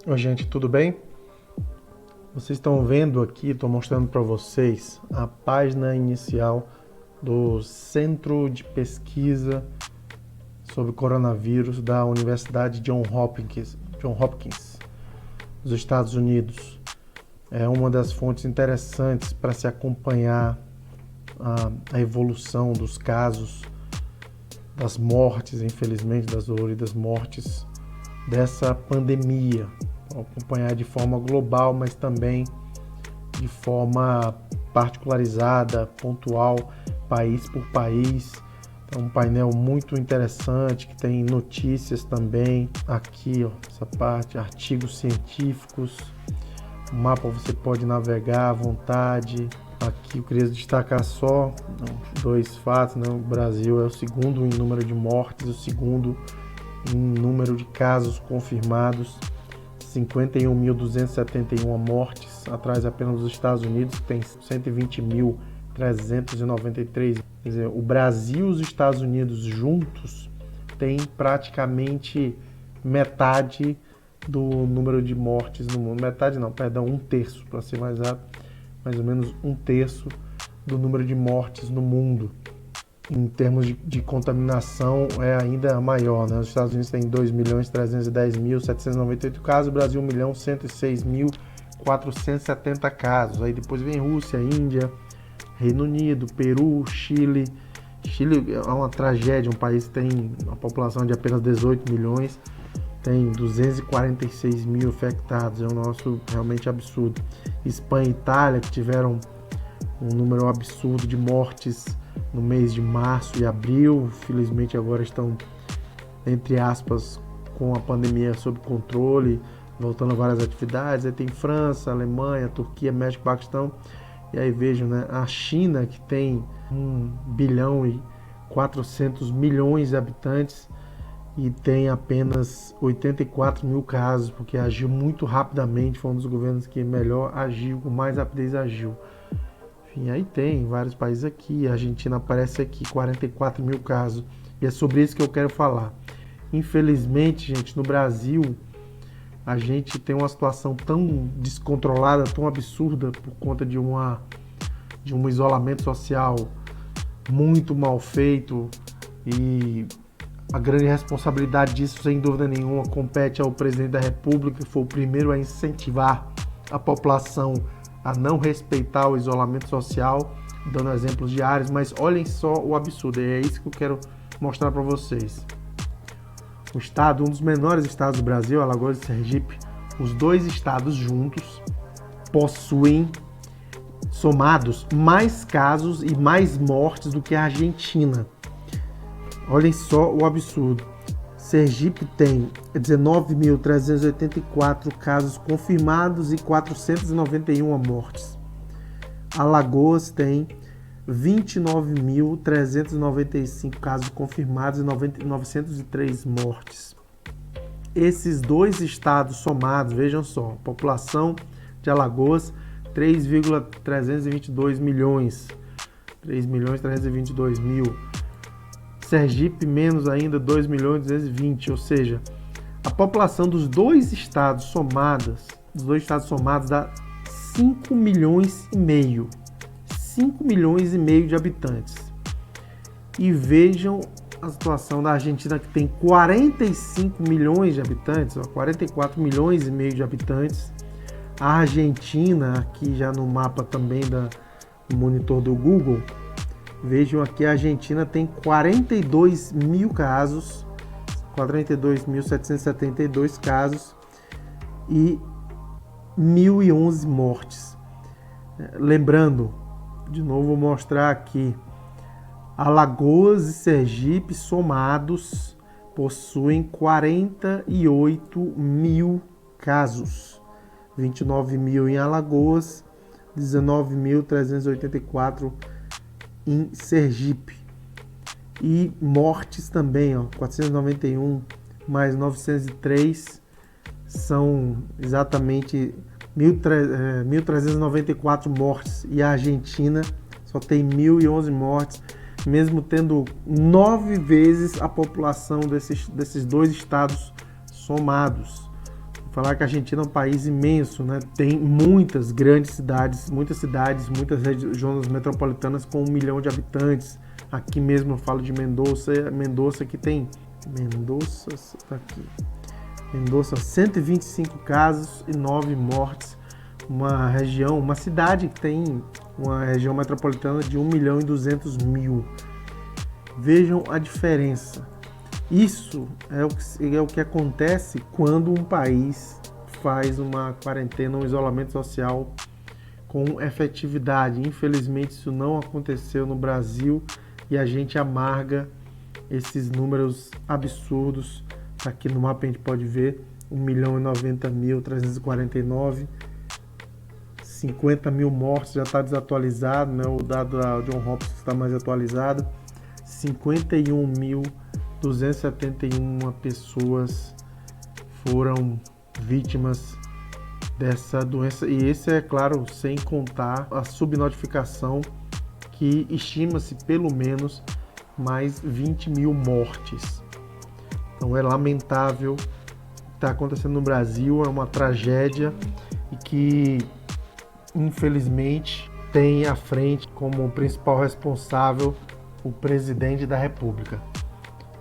Oi, gente, tudo bem? Vocês estão vendo aqui, estou mostrando para vocês a página inicial do Centro de Pesquisa sobre Coronavírus da Universidade Johns Hopkins, dos Estados Unidos. É uma das fontes interessantes para se acompanhar a evolução dos casos, das mortes, infelizmente, das doloridas mortes dessa pandemia. Acompanhar de forma global, mas também de forma particularizada, pontual, país por país. É um painel muito interessante que tem notícias também. Aqui, ó, essa parte, artigos científicos. O mapa você pode navegar à vontade. Aqui eu queria destacar só dois fatos, né? O Brasil é o segundo em número de mortes, o segundo em número de casos confirmados. 51.271 mortes, atrás apenas dos Estados Unidos, que tem 120.393. Quer dizer, o Brasil e os Estados Unidos juntos têm praticamente metade do número de mortes no mundo. Metade não, perdão, um terço, para ser mais exato, mais ou menos um terço do número de mortes no mundo. Em termos de contaminação, é ainda maior, né? Os Estados Unidos têm 2.310.798 casos, o Brasil 1.106.470 casos. Aí depois vem Rússia, Índia, Reino Unido, Peru, Chile. Chile é uma tragédia, um país que tem uma população de apenas 18 milhões, tem 246 mil infectados, é um negócio realmente absurdo. Espanha e Itália, que tiveram um número absurdo de mortes no mês de março e abril, felizmente agora estão, entre aspas, com a pandemia sob controle, voltando a várias atividades. Aí tem França, Alemanha, Turquia, México, Paquistão. E aí vejam, né, a China, que tem 1.400.000.000 de habitantes e tem apenas 84 mil casos, porque agiu muito rapidamente, foi um dos governos que melhor agiu, com mais rapidez agiu. Enfim, aí tem vários países aqui, a Argentina aparece aqui, 44 mil casos, e é sobre isso que eu quero falar. Infelizmente, gente, no Brasil, a gente tem uma situação tão descontrolada, tão absurda, por conta de um isolamento social muito mal feito, e a grande responsabilidade disso, sem dúvida nenhuma, compete ao presidente da República, que foi o primeiro a incentivar a população a não respeitar o isolamento social, dando exemplos diários, mas olhem só o absurdo, é isso que eu quero mostrar para vocês. O estado, um dos menores estados do Brasil, Alagoas e Sergipe, os dois estados juntos possuem, somados, mais casos e mais mortes do que a Argentina. Olhem só o absurdo. Sergipe tem 19.384 casos confirmados e 491 mortes. Alagoas tem 29.395 casos confirmados e 903 mortes. Esses dois estados somados, vejam só, população de Alagoas, 3,322 milhões, 3.322.000. Sergipe menos ainda, 2.220.000, ou seja, a população dos dois estados somados dá 5 milhões e meio. 5 milhões e meio de habitantes. E vejam a situação da Argentina, que tem 45 milhões de habitantes, 44 milhões e meio de habitantes. A Argentina, aqui já no mapa também do monitor do Google, vejam aqui, a Argentina tem 42 mil casos, 42.772 casos e 1.011 mortes. Lembrando, de novo vou mostrar aqui, Alagoas e Sergipe somados possuem 48 mil casos, 29 mil em Alagoas, 19.384 em Sergipe. E mortes também, ó, 491 mais 903 são exatamente 1.394 mortes, e a Argentina só tem 1.011 mortes, mesmo tendo 9 vezes a população desses dois estados somados. Falar que a Argentina é um país imenso, né? Tem muitas grandes cidades, muitas regiões metropolitanas com 1 milhão de habitantes. Aqui mesmo eu falo de Mendoza que tem... Mendoza, tá aqui. Mendoza, 125 casos e 9 mortes. Uma cidade que tem uma região metropolitana de 1 milhão e 200 mil. Vejam a diferença. Isso é o que acontece quando um país faz uma quarentena, um isolamento social com efetividade. Infelizmente isso não aconteceu no Brasil e a gente amarga esses números absurdos. Aqui no mapa a gente pode ver 1.090.349, 50 mil mortos, já está desatualizado, né? O dado da John Hopkins está mais atualizado. 51.271 pessoas foram vítimas dessa doença, e esse é claro sem contar a subnotificação, que estima-se pelo menos mais 20 mil mortes. Então é lamentável o que está acontecendo no Brasil, é uma tragédia e que infelizmente tem à frente como principal responsável o presidente da República.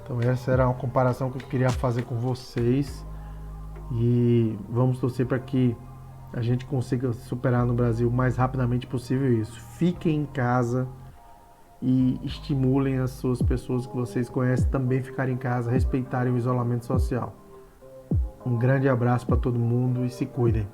Então essa era uma comparação que eu queria fazer com vocês e vamos torcer para que a gente consiga superar no Brasil o mais rapidamente possível isso. Fiquem em casa e estimulem as suas pessoas que vocês conhecem também ficarem em casa, respeitarem o isolamento social. Um grande abraço para todo mundo e se cuidem.